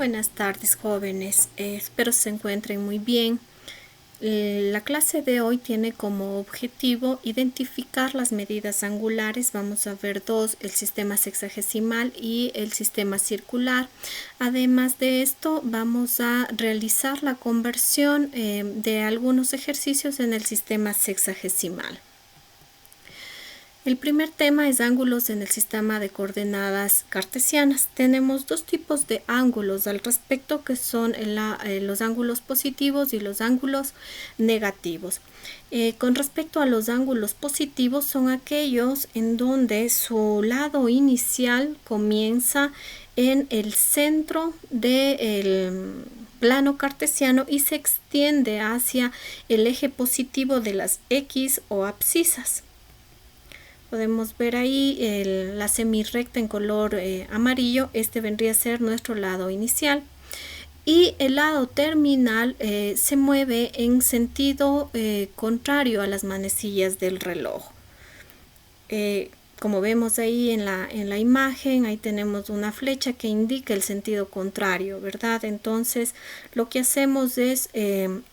Buenas tardes, jóvenes. Espero se encuentren muy bien. La clase de hoy tiene como objetivo identificar las medidas angulares. Vamos a ver dos, el sistema sexagesimal y el sistema circular. Además de esto, vamos a realizar la conversión de algunos ejercicios en el sistema sexagesimal. El primer tema es ángulos en el sistema de coordenadas cartesianas. Tenemos dos tipos de ángulos al respecto, que son los ángulos positivos y los ángulos negativos. Con respecto a los ángulos positivos, son aquellos en donde su lado inicial comienza en el centro del plano cartesiano y se extiende hacia el eje positivo de las X o abscisas. Podemos ver ahí la semirrecta en color amarillo. Este vendría a ser nuestro lado inicial. Y el lado terminal se mueve en sentido contrario a las manecillas del reloj. Como vemos ahí en la imagen, ahí tenemos una flecha que indica el sentido contrario, ¿verdad? Entonces, lo que hacemos es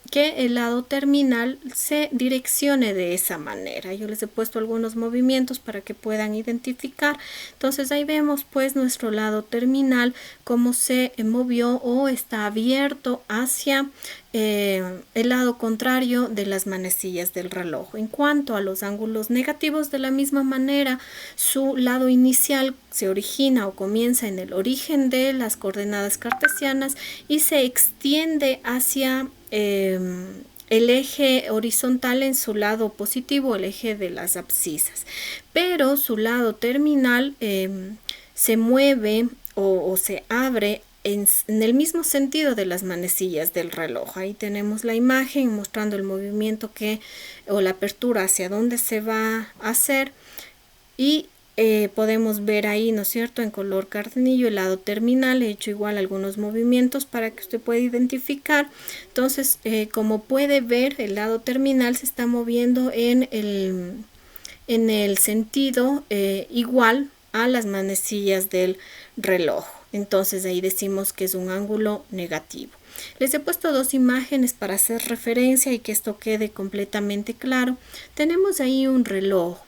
que el lado terminal se direccione de esa manera. Yo les he puesto algunos movimientos para que puedan identificar. Entonces, ahí vemos pues nuestro lado terminal, cómo se movió o está abierto hacia el lado contrario de las manecillas del reloj. En cuanto a los ángulos negativos, de la misma manera, su lado inicial se origina o comienza en el origen de las coordenadas cartesianas y se extiende hacia el eje horizontal en su lado positivo, el eje de las abscisas. Pero su lado terminal se mueve o se abre en el mismo sentido de las manecillas del reloj. Ahí tenemos la imagen mostrando el movimiento o la apertura hacia dónde se va a hacer, y podemos ver ahí, ¿no es cierto?, en color cardenillo el lado terminal. He hecho igual algunos movimientos para que usted pueda identificar. Entonces, como puede ver, el lado terminal se está moviendo en el sentido igual a las manecillas del reloj. Entonces ahí decimos que es un ángulo negativo. Les he puesto dos imágenes para hacer referencia y que esto quede completamente claro. Tenemos ahí un reloj,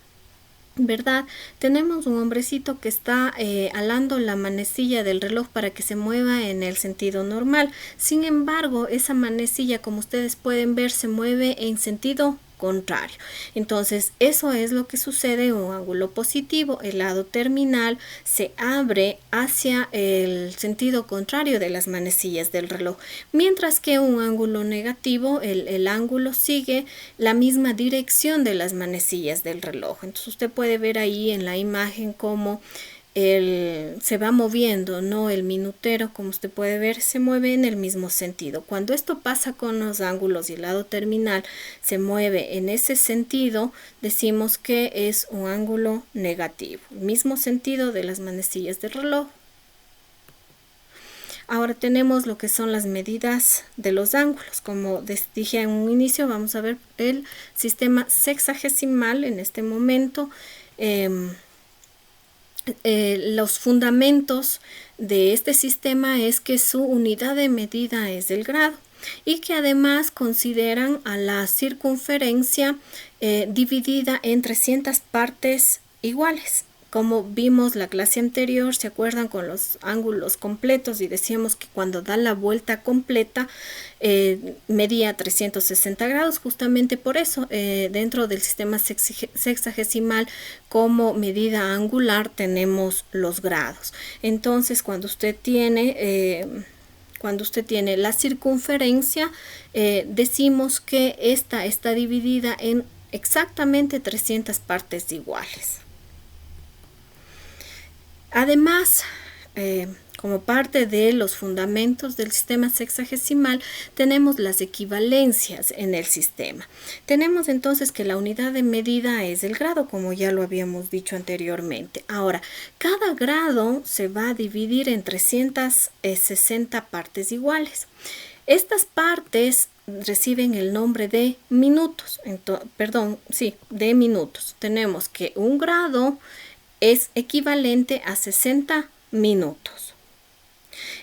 ¿verdad? Tenemos un hombrecito que está alando la manecilla del reloj para que se mueva en el sentido normal. Sin embargo, esa manecilla, como ustedes pueden ver, se mueve en sentido contrario. Entonces, eso es lo que sucede en un ángulo positivo. El lado terminal se abre hacia el sentido contrario de las manecillas del reloj, mientras que un ángulo negativo, el ángulo sigue la misma dirección de las manecillas del reloj. Entonces, usted puede ver ahí en la imagen cómo se va moviendo, ¿no? El minutero, como usted puede ver, se mueve en el mismo sentido. Cuando esto pasa con los ángulos y el lado terminal se mueve en ese sentido, decimos que es un ángulo negativo, el mismo sentido de las manecillas del reloj. Ahora tenemos lo que son las medidas de los ángulos. Como dije en un inicio, vamos a ver el sistema sexagesimal en este momento. Los fundamentos de este sistema es que su unidad de medida es el grado y que además consideran a la circunferencia dividida en 300 partes iguales. Como vimos la clase anterior, ¿se acuerdan?, con los ángulos completos, y decíamos que cuando da la vuelta completa medía 360 grados. Justamente por eso dentro del sistema sexagesimal como medida angular tenemos los grados. Entonces cuando usted tiene la circunferencia, decimos que esta está dividida en exactamente 300 partes iguales. Además, como parte de los fundamentos del sistema sexagesimal, tenemos las equivalencias en el sistema. Tenemos entonces que la unidad de medida es el grado, como ya lo habíamos dicho anteriormente. Ahora, cada grado se va a dividir en 360 partes iguales. Estas partes reciben el nombre de minutos. De minutos. Tenemos que un grado es equivalente a 60 minutos.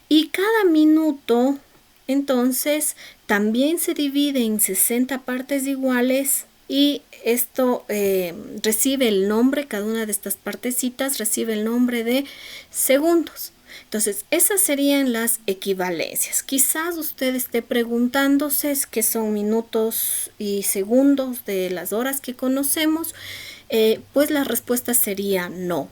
Y cada minuto, entonces, también se divide en 60 partes iguales y esto recibe el nombre, cada una de estas partecitas recibe el nombre de segundos. Entonces, esas serían las equivalencias. Quizás usted esté preguntándose qué son minutos y segundos de las horas que conocemos. Pues la respuesta sería no.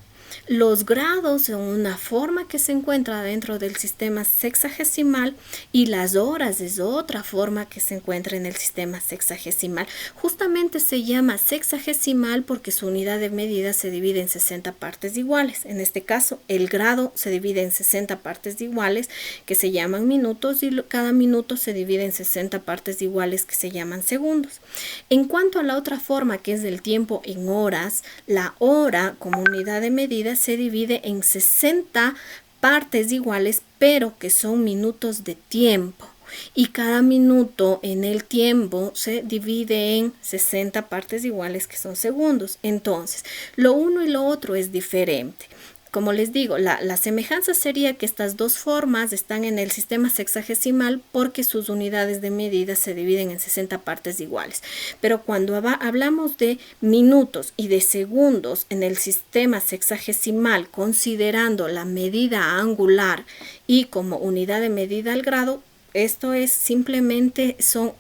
Los grados son una forma que se encuentra dentro del sistema sexagesimal y las horas es otra forma que se encuentra en el sistema sexagesimal. Justamente se llama sexagesimal porque su unidad de medida se divide en 60 partes iguales. En este caso, el grado se divide en 60 partes iguales que se llaman minutos y cada minuto se divide en 60 partes iguales que se llaman segundos. En cuanto a la otra forma que es del tiempo en horas, la hora como unidad de medida se divide en 60 partes iguales, pero que son minutos de tiempo. Y cada minuto en el tiempo se divide en 60 partes iguales que son segundos. Entonces, lo uno y lo otro es diferente. Como les digo, la semejanza sería que estas dos formas están en el sistema sexagesimal porque sus unidades de medida se dividen en 60 partes iguales. Pero cuando hablamos de minutos y de segundos en el sistema sexagesimal, considerando la medida angular y como unidad de medida al grado, esto es simplemente son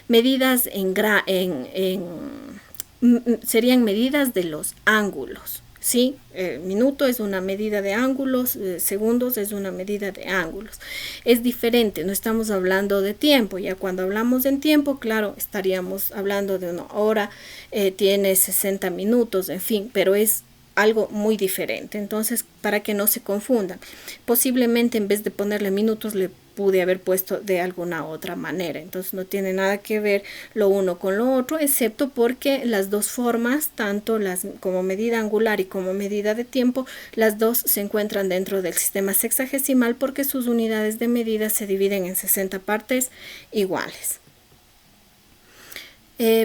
medidas serían medidas de los ángulos. ¿Sí? Minuto es una medida de ángulos, segundos es una medida de ángulos. Es diferente, no estamos hablando de tiempo. Ya cuando hablamos en tiempo, claro, estaríamos hablando de una hora, tiene 60 minutos, en fin, pero es algo muy diferente. Entonces, para que no se confundan, posiblemente en vez de ponerle minutos le pude haber puesto de alguna otra manera. Entonces no tiene nada que ver lo uno con lo otro, excepto porque las dos formas, tanto como medida angular y como medida de tiempo, las dos se encuentran dentro del sistema sexagesimal porque sus unidades de medida se dividen en 60 partes iguales.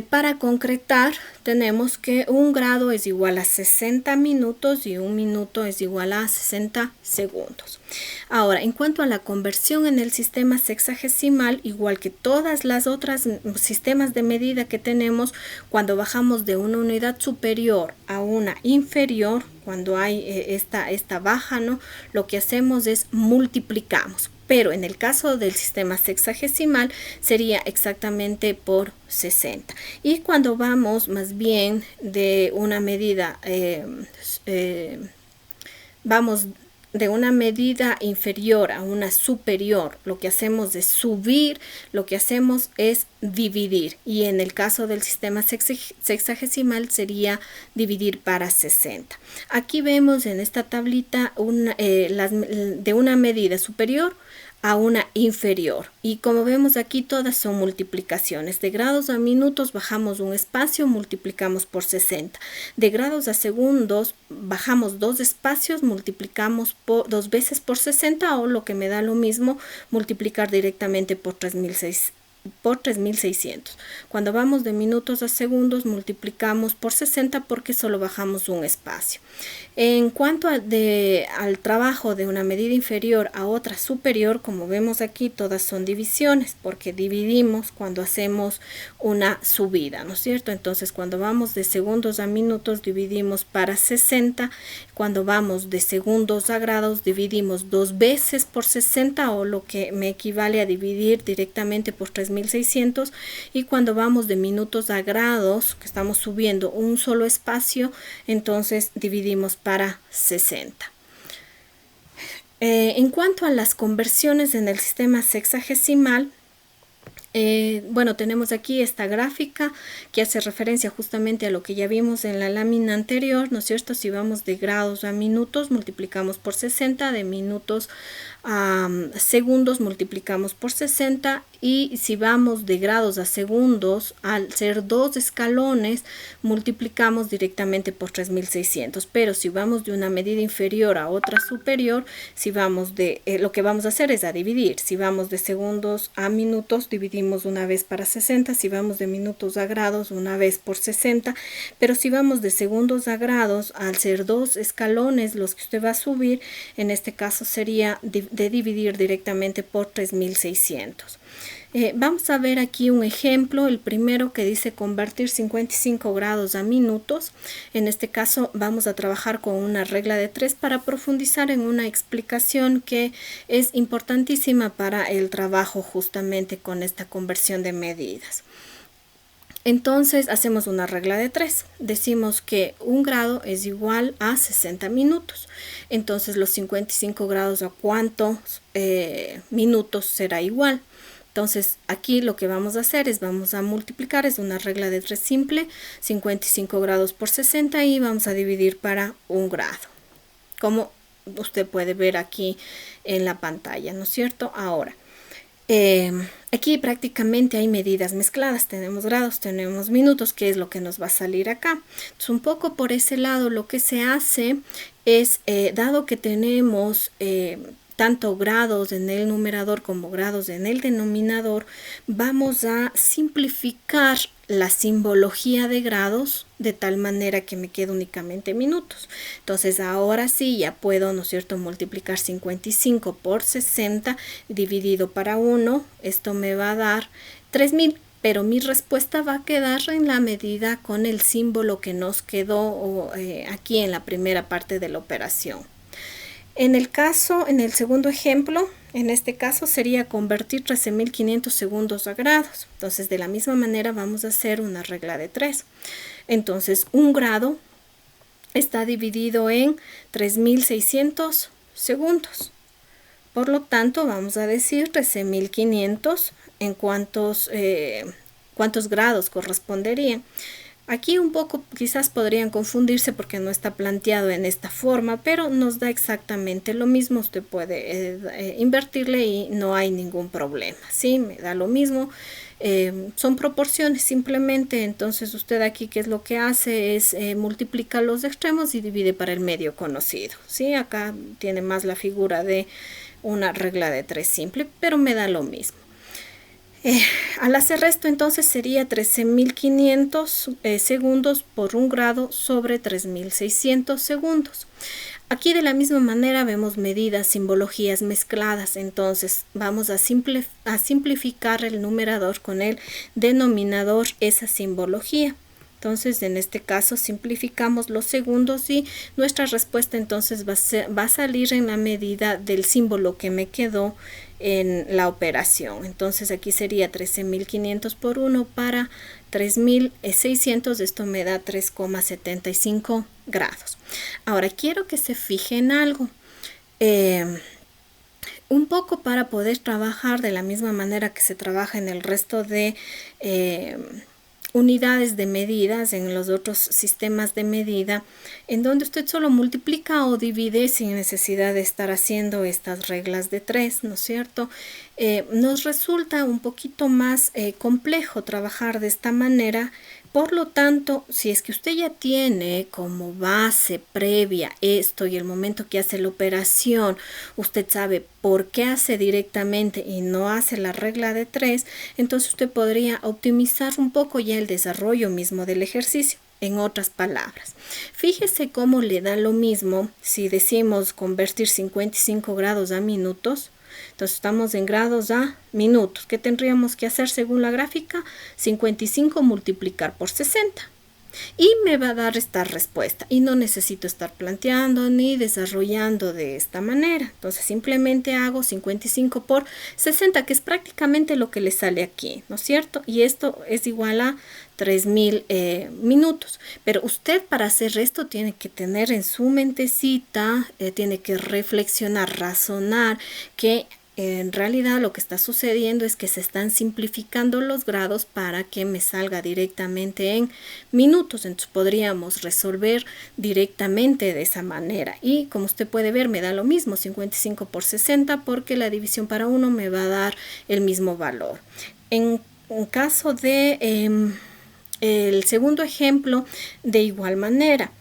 Para concretar, tenemos que un grado es igual a 60 minutos y un minuto es igual a 60 segundos. Ahora, en cuanto a la conversión en el sistema sexagesimal, igual que todas las otras sistemas de medida que tenemos, cuando bajamos de una unidad superior a una inferior, cuando hay esta baja, ¿no? Lo que hacemos es multiplicamos. Pero en el caso del sistema sexagesimal sería exactamente por 60. Y cuando vamos más bien de una medida, vamos de una medida inferior a una superior, lo que hacemos es subir, lo que hacemos es dividir. Y en el caso del sistema sexagesimal sería dividir para 60. Aquí vemos en esta tablita de una medida superior a una inferior y como vemos aquí todas son multiplicaciones. De grados a minutos bajamos un espacio, multiplicamos por 60. De grados a segundos bajamos dos espacios, multiplicamos dos veces por 60 o lo que me da lo mismo multiplicar directamente por 3600. Cuando vamos de minutos a segundos multiplicamos por 60 porque solo bajamos un espacio. En cuanto al trabajo de una medida inferior a otra superior, como vemos aquí, todas son divisiones porque dividimos cuando hacemos una subida, ¿no es cierto? Entonces, cuando vamos de segundos a minutos, dividimos para 60. Cuando vamos de segundos a grados, dividimos dos veces por 60 o lo que me equivale a dividir directamente por 3600. Y cuando vamos de minutos a grados, que estamos subiendo un solo espacio, entonces dividimos para 60. En cuanto a las conversiones en el sistema sexagesimal, bueno, tenemos aquí esta gráfica que hace referencia justamente a lo que ya vimos en la lámina anterior, ¿no es cierto? Si vamos de grados a minutos, multiplicamos por 60, de minutos a segundos, multiplicamos por 60 y si vamos de grados a segundos, al ser 2 escalones, multiplicamos directamente por 3600. Pero si vamos de una medida inferior a otra superior, si vamos de, lo que vamos a hacer es a dividir. Si vamos de segundos a minutos, dividimos una vez para 60. Si vamos de minutos a grados, una vez por 60. Pero si vamos de segundos a grados, al ser 2 escalones los que usted va a subir, en este caso sería de dividir directamente por 3600. Vamos a ver aquí un ejemplo, el primero que dice convertir 55 grados a minutos. En este caso vamos a trabajar con una regla de 3 para profundizar en una explicación que es importantísima para el trabajo justamente con esta conversión de medidas. Entonces hacemos una regla de 3. Decimos que 1 grado es igual a 60 minutos. Entonces los 55 grados a cuántos minutos será igual. Entonces aquí lo que vamos a hacer es vamos a multiplicar, es una regla de 3 simple, 55 grados por 60 y vamos a dividir para 1 grado. Como usted puede ver aquí en la pantalla, ¿no es cierto? Ahora, aquí prácticamente hay medidas mezcladas, tenemos grados, tenemos minutos, que es lo que nos va a salir acá. Entonces, un poco por ese lado lo que se hace es, dado que tenemos tanto grados en el numerador como grados en el denominador, vamos a simplificar la simbología de grados de tal manera que me quede únicamente minutos. Entonces ahora sí ya puedo, ¿no es cierto?, multiplicar 55 por 60 dividido para 1. Esto me va a dar 3000. Pero mi respuesta va a quedar en la medida con el símbolo que nos quedó aquí en la primera parte de la operación. En el segundo ejemplo, en este caso sería convertir 13.500 segundos a grados. Entonces, de la misma manera vamos a hacer una regla de 3. Entonces, 1 grado está dividido en 3.600 segundos. Por lo tanto, vamos a decir 13.500 en cuántos grados corresponderían. Aquí un poco quizás podrían confundirse porque no está planteado en esta forma, pero nos da exactamente lo mismo. Usted puede invertirle y no hay ningún problema, ¿sí? Me da lo mismo. Son proporciones simplemente. Entonces usted aquí qué es lo que hace es multiplica los extremos y divide para el medio conocido, ¿sí? Acá tiene más la figura de una regla de 3 simple, pero me da lo mismo. Al hacer esto entonces sería 13.500 segundos por 1 grado sobre 3.600 segundos. Aquí de la misma manera vemos medidas, simbologías mezcladas. Entonces vamos a simplificar el numerador con el denominador esa simbología. Entonces en este caso simplificamos los segundos y nuestra respuesta entonces va a salir en la medida del símbolo que me quedó en la operación. Entonces aquí sería 13.500 por 1 para 3.600. Esto me da 3,75 grados. Ahora quiero que se fijen algo. Un poco para poder trabajar de la misma manera que se trabaja en el resto de unidades de medidas, en los otros sistemas de medida, en donde usted solo multiplica o divide sin necesidad de estar haciendo estas reglas de 3, ¿no es cierto? Nos resulta un poquito más complejo trabajar de esta manera. Por lo tanto, si es que usted ya tiene como base previa esto y el momento que hace la operación, usted sabe por qué hace directamente y no hace la regla de 3, entonces usted podría optimizar un poco ya el desarrollo mismo del ejercicio. En otras palabras, fíjese cómo le da lo mismo si decimos convertir 55 grados a minutos. Entonces estamos en grados a minutos. ¿Qué tendríamos que hacer según la gráfica? 55 multiplicar por 60. Y me va a dar esta respuesta. Y no necesito estar planteando ni desarrollando de esta manera. Entonces simplemente hago 55 por 60, que es prácticamente lo que le sale aquí, ¿no es cierto? Y esto es igual a 3.000 minutos. Pero usted para hacer esto tiene que tener en su mentecita, tiene que reflexionar, razonar, que en realidad lo que está sucediendo es que se están simplificando los grados para que me salga directamente en minutos. Entonces podríamos resolver directamente de esa manera. Y como usted puede ver, me da lo mismo, 55 por 60, porque la división para 1 me va a dar el mismo valor. En caso de el segundo ejemplo, de igual manera.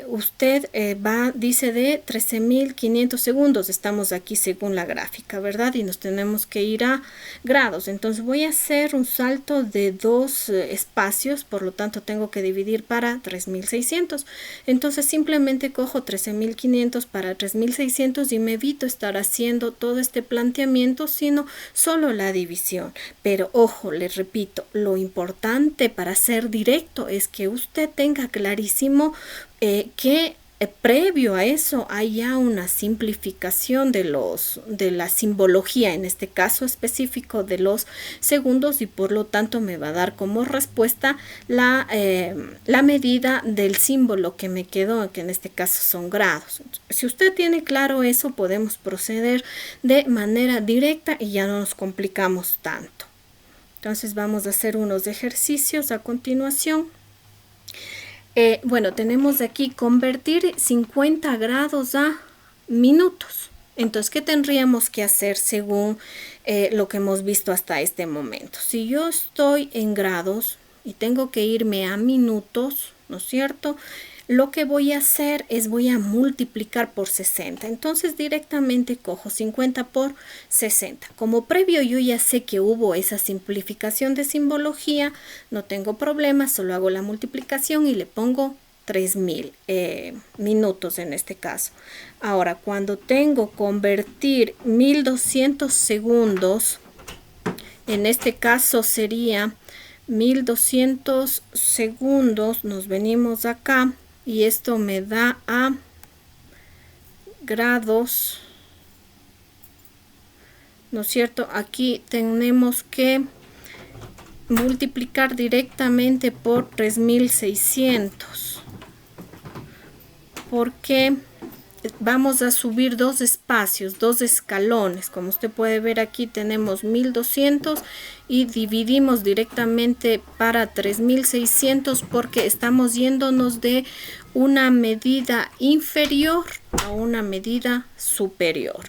Usted dice de 13.500 segundos, estamos aquí según la gráfica, ¿verdad? Y nos tenemos que ir a grados. Entonces voy a hacer un salto de 2 espacios, por lo tanto tengo que dividir para 3.600. Entonces simplemente cojo 13.500 para 3.600 y me evito estar haciendo todo este planteamiento, sino solo la división. Pero ojo, les repito, lo importante para ser directo es que usted tenga clarísimo que previo a eso hay ya una simplificación de la simbología, en este caso específico de los segundos, y por lo tanto me va a dar como respuesta la medida del símbolo que me quedó, que en este caso son grados. Si usted tiene claro eso, podemos proceder de manera directa y ya no nos complicamos tanto. Entonces vamos a hacer unos ejercicios a continuación. Bueno, tenemos aquí convertir 50 grados a minutos. Entonces, ¿qué tendríamos que hacer según lo que hemos visto hasta este momento? Si yo estoy en grados y tengo que irme a minutos, ¿no es cierto? Lo que voy a hacer es voy a multiplicar por 60. Entonces directamente cojo 50 por 60. Como previo yo ya sé que hubo esa simplificación de simbología, no tengo problema, solo hago la multiplicación y le pongo 3.000 minutos en este caso. Ahora, cuando tengo convertir 1.200 segundos, en este caso sería 1.200 segundos, nos venimos acá. Y esto me da a grados, ¿no es cierto? Aquí tenemos que multiplicar directamente por 3.600. Porque vamos a subir 2 espacios, 2 escalones. Como usted puede ver, aquí tenemos 1.200 y dividimos directamente para 3.600 porque estamos yéndonos de una medida inferior a una medida superior.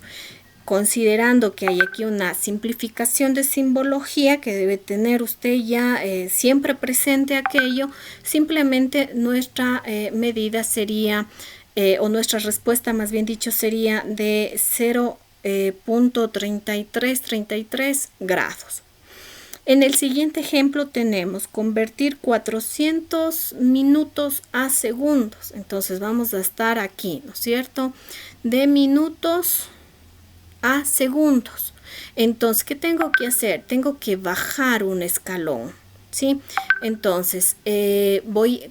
Considerando que hay aquí una simplificación de simbología que debe tener usted ya siempre presente aquello, simplemente nuestra medida sería o nuestra respuesta más bien dicho sería de 0.3333 grados. En el siguiente ejemplo tenemos convertir 400 minutos a segundos. Entonces vamos a estar aquí, ¿no es cierto? De minutos a segundos. Entonces, ¿qué tengo que hacer? Tengo que bajar un escalón. ¿Sí? Entonces,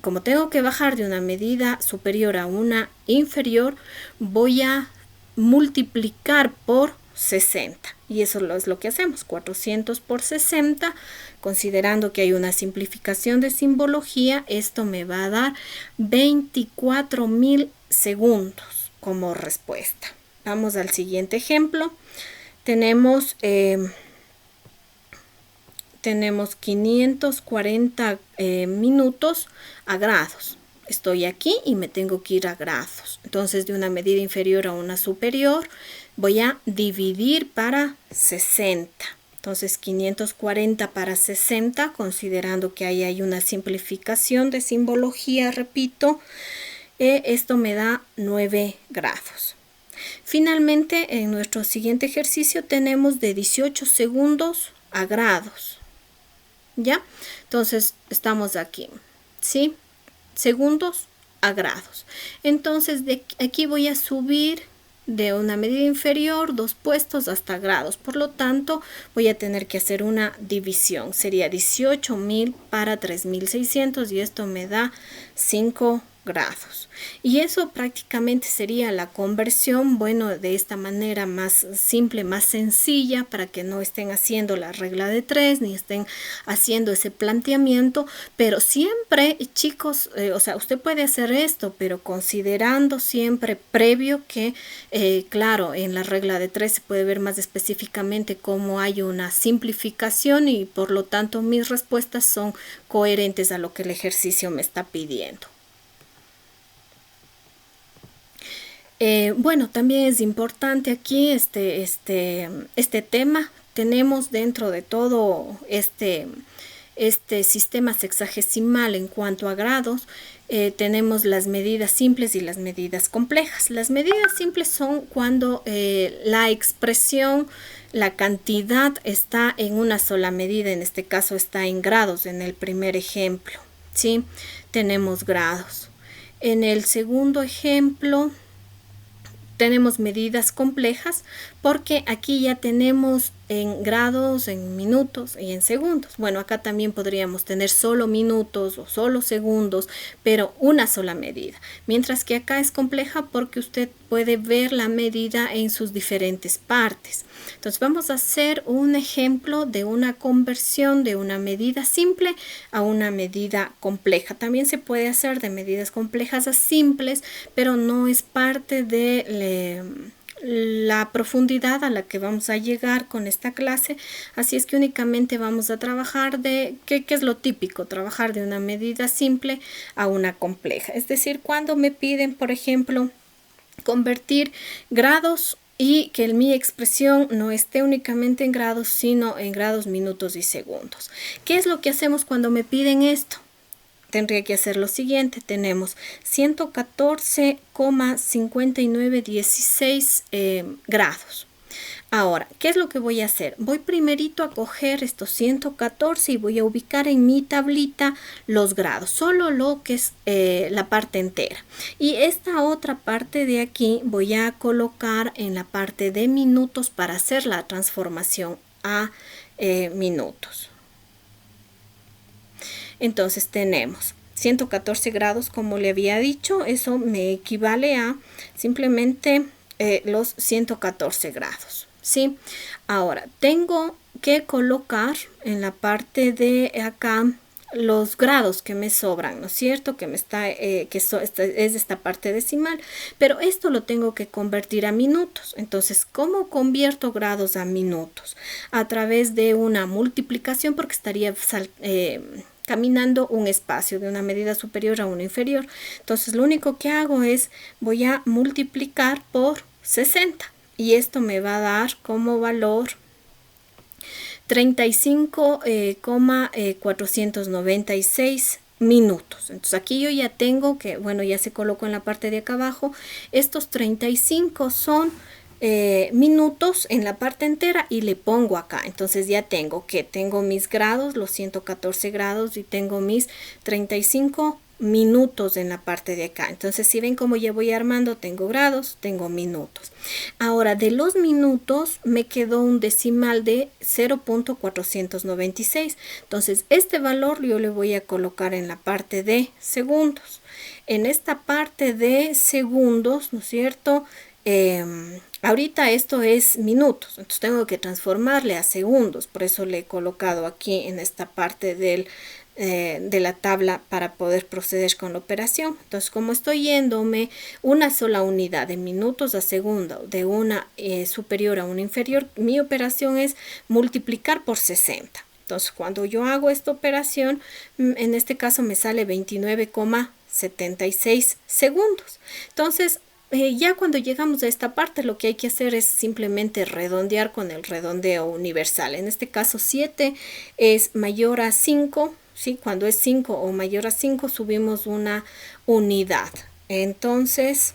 como tengo que bajar de una medida superior a una inferior, voy a multiplicar por 60. Y eso es lo que hacemos, 400 por 60, considerando que hay una simplificación de simbología, esto me va a dar 24.000 segundos como respuesta. Vamos al siguiente ejemplo. Tenemos 540 minutos a grados. Estoy aquí y me tengo que ir a grados. Entonces, de una medida inferior a una superior, voy a dividir para 60. Entonces, 540 para 60, considerando que ahí hay una simplificación de simbología, repito, esto me da 9 grados. Finalmente, en nuestro siguiente ejercicio tenemos de 18 segundos a grados. ¿Ya? Entonces, estamos aquí, ¿sí? Segundos a grados. Entonces, de aquí voy a subir de una medida inferior 2 puestos hasta grados. Por lo tanto, voy a tener que hacer una división. Sería 18.000 para 3.600 y esto me da 5 grados. Y eso prácticamente sería la conversión, bueno, de esta manera más simple, más sencilla, para que no estén haciendo la regla de 3 ni estén haciendo ese planteamiento. Pero siempre, chicos, o sea, usted puede hacer esto, pero considerando siempre previo que, claro, en la regla de 3 se puede ver más específicamente cómo hay una simplificación y por lo tanto mis respuestas son coherentes a lo que el ejercicio me está pidiendo. Bueno, también es importante aquí este tema. Tenemos dentro de todo este sistema sexagesimal en cuanto a grados, tenemos las medidas simples y las medidas complejas. Las medidas simples son cuando la expresión, la cantidad está en una sola medida, en este caso está en grados, en el primer ejemplo, ¿sí? Tenemos grados. En el segundo ejemplo tenemos medidas complejas porque aquí ya tenemos en grados, en minutos y en segundos. Bueno, acá también podríamos tener solo minutos o solo segundos, pero una sola medida. Mientras que acá es compleja porque usted puede ver la medida en sus diferentes partes. Entonces vamos a hacer un ejemplo de una conversión de una medida simple a una medida compleja. También se puede hacer de medidas complejas a simples, pero no es parte de la profundidad a la que vamos a llegar con esta clase. Así es que únicamente vamos a trabajar de, ¿qué es lo típico? Trabajar de una medida simple a una compleja. Es decir, cuando me piden, por ejemplo, convertir grados y que mi expresión no esté únicamente en grados, sino en grados, minutos y segundos. ¿Qué es lo que hacemos cuando me piden esto? Tendría que hacer lo siguiente. Tenemos 114,5916 grados. Ahora, ¿qué es lo que voy a hacer? Voy primerito a coger estos 114 y voy a ubicar en mi tablita los grados, solo lo que es la parte entera. Y esta otra parte de aquí voy a colocar en la parte de minutos para hacer la transformación a minutos. Entonces tenemos 114 grados, como le había dicho, eso me equivale a simplemente los 114 grados, ¿sí? Ahora, tengo que colocar en la parte de acá los grados que me sobran, ¿no es cierto? Que me está, es esta parte decimal, pero esto lo tengo que convertir a minutos. Entonces, ¿cómo convierto grados a minutos? A través de una multiplicación, porque estaría caminando un espacio de una medida superior a una inferior. Entonces lo único que hago es voy a multiplicar por 60 y esto me va a dar como valor 35,496 minutos. Entonces aquí yo ya tengo que, bueno, ya se colocó en la parte de acá abajo, estos 35 son minutos en la parte entera y le pongo acá. Entonces ya tengo mis grados, los 114 grados, y tengo mis 35 minutos en la parte de acá. Entonces si ven cómo ya voy armando, tengo grados, tengo minutos. Ahora de los minutos me quedó un decimal de 0.496. Entonces este valor yo le voy a colocar en la parte de segundos. En esta parte de segundos, ¿no es cierto? Ahorita esto es minutos, entonces tengo que transformarle a segundos, por eso le he colocado aquí en esta parte de la tabla para poder proceder con la operación. Entonces, como estoy yéndome una sola unidad de minutos a segundo, de una superior a una inferior, mi operación es multiplicar por 60. Entonces, cuando yo hago esta operación, en este caso me sale 29,76 segundos. Entonces, ya cuando llegamos a esta parte, lo que hay que hacer es simplemente redondear con el redondeo universal. En este caso 7 es mayor a 5, ¿sí? Cuando es 5 o mayor a 5 subimos una unidad. Entonces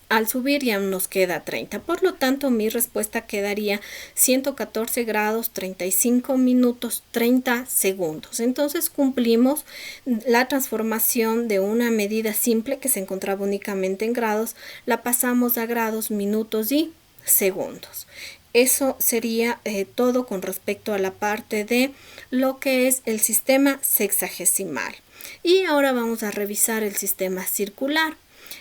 al subir ya nos queda 30. Por lo tanto, mi respuesta quedaría 114 grados, 35 minutos, 30 segundos. Entonces cumplimos la transformación de una medida simple que se encontraba únicamente en grados, la pasamos a grados, minutos y segundos. Eso sería todo con respecto a la parte de lo que es el sistema sexagesimal. Y ahora vamos a revisar el sistema circular.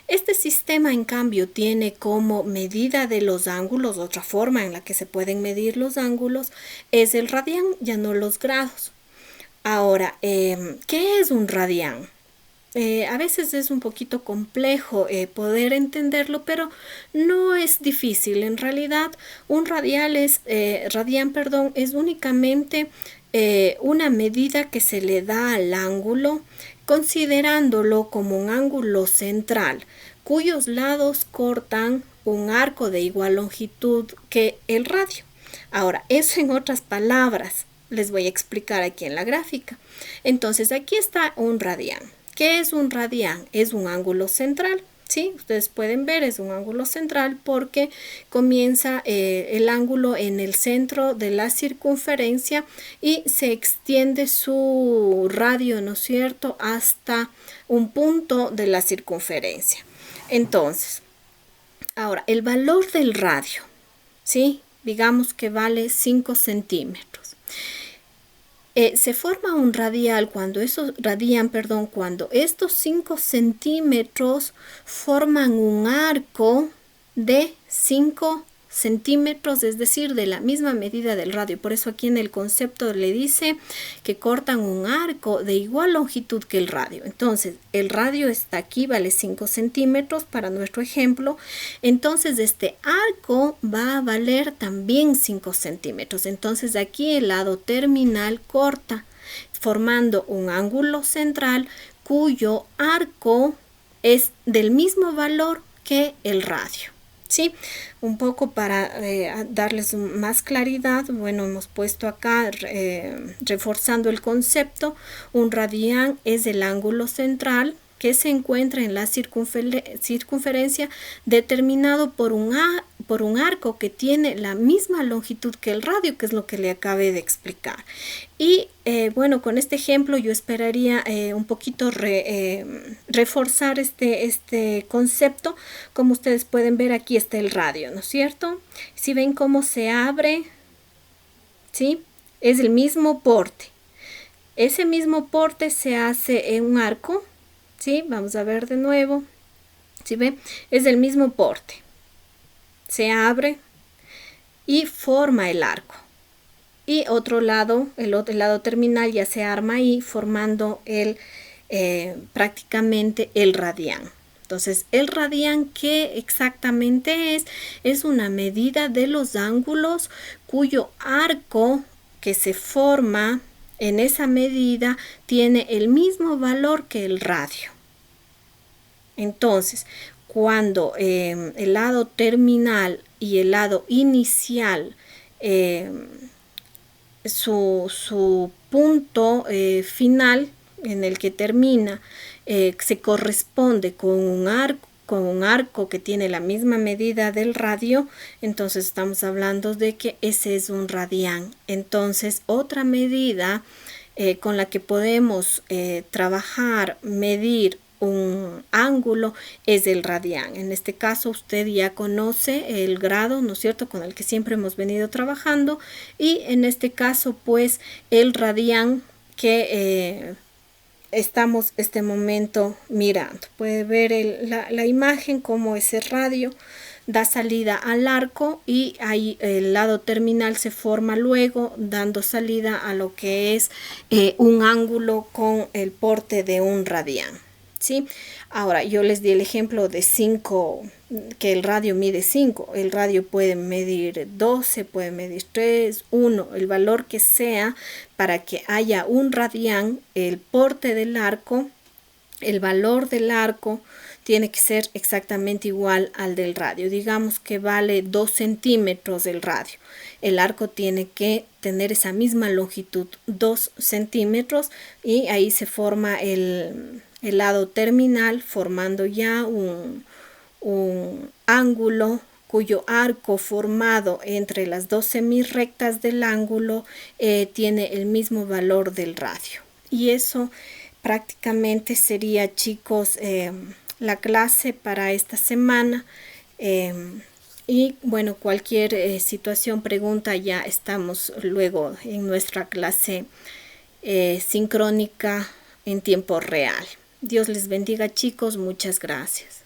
Este sistema, en cambio, tiene como medida de los ángulos, otra forma en la que se pueden medir los ángulos, es el radián, ya no los grados. Ahora, ¿qué es un radián? A veces es un poquito complejo poder entenderlo, pero no es difícil. En realidad, un radián es únicamente una medida que se le da al ángulo, considerándolo como un ángulo central, cuyos lados cortan un arco de igual longitud que el radio. Ahora, eso en otras palabras les voy a explicar aquí en la gráfica. Entonces, aquí está un radián. ¿Qué es un radián? Es un ángulo central. ¿Sí? Ustedes pueden ver, es un ángulo central porque comienza el ángulo en el centro de la circunferencia y se extiende su radio, ¿no es cierto?, hasta un punto de la circunferencia. Entonces, ahora, el valor del radio, ¿sí? Digamos que vale 5 centímetros. Se forma un radián cuando estos 5 centímetros forman un arco de 5 centímetros, es decir, de la misma medida del radio. Por eso aquí en el concepto le dice que cortan un arco de igual longitud que el radio. Entonces, el radio está aquí, vale 5 centímetros para nuestro ejemplo. Entonces, este arco va a valer también 5 centímetros. Entonces, aquí el lado terminal corta, formando un ángulo central cuyo arco es del mismo valor que el radio. ¿Sí? Un poco para darles más claridad, bueno, hemos puesto acá, reforzando el concepto, un radián es el ángulo central que se encuentra en la circunferencia determinado por un arco que tiene la misma longitud que el radio, que es lo que le acabé de explicar. Y bueno, con este ejemplo yo esperaría un poquito reforzar este concepto. Como ustedes pueden ver, aquí está el radio, ¿no es cierto? Si ven cómo se abre, ¿sí? Es el mismo porte. Ese mismo porte se hace en un arco, ¿sí? Vamos a ver de nuevo. ¿Sí ven? Es el mismo porte. Se abre y forma el arco. Y otro lado, el lado terminal ya se arma ahí formando prácticamente el radián. Entonces, el radián, ¿qué exactamente es? Es una medida de los ángulos cuyo arco que se forma en esa medida tiene el mismo valor que el radio. Entonces, cuando el lado terminal y el lado inicial, su punto final en el que termina, se corresponde con un arco que tiene la misma medida del radio, entonces estamos hablando de que ese es un radián. Entonces, otra medida con la que podemos trabajar, medir un ángulo es el radián. En este caso usted ya conoce el grado, ¿no es cierto?, con el que siempre hemos venido trabajando, y en este caso pues el radián que estamos este momento mirando. Puede ver la imagen como ese radio da salida al arco y ahí el lado terminal se forma luego dando salida a lo que es un ángulo con el porte de un radián. ¿Sí? Ahora yo les di el ejemplo de 5, que el radio mide 5, el radio puede medir 12, puede medir 3, 1, el valor que sea para que haya un radián. El porte del arco, el valor del arco tiene que ser exactamente igual al del radio. Digamos que vale 2 centímetros el radio. El arco tiene que tener esa misma longitud, 2 centímetros, y ahí se forma el lado terminal formando ya un ángulo cuyo arco formado entre las dos semirrectas del ángulo tiene el mismo valor del radio. Y eso prácticamente sería, chicos, la clase para esta semana. Y bueno, cualquier situación, pregunta, ya estamos luego en nuestra clase sincrónica en tiempo real. Dios les bendiga, chicos. Muchas gracias.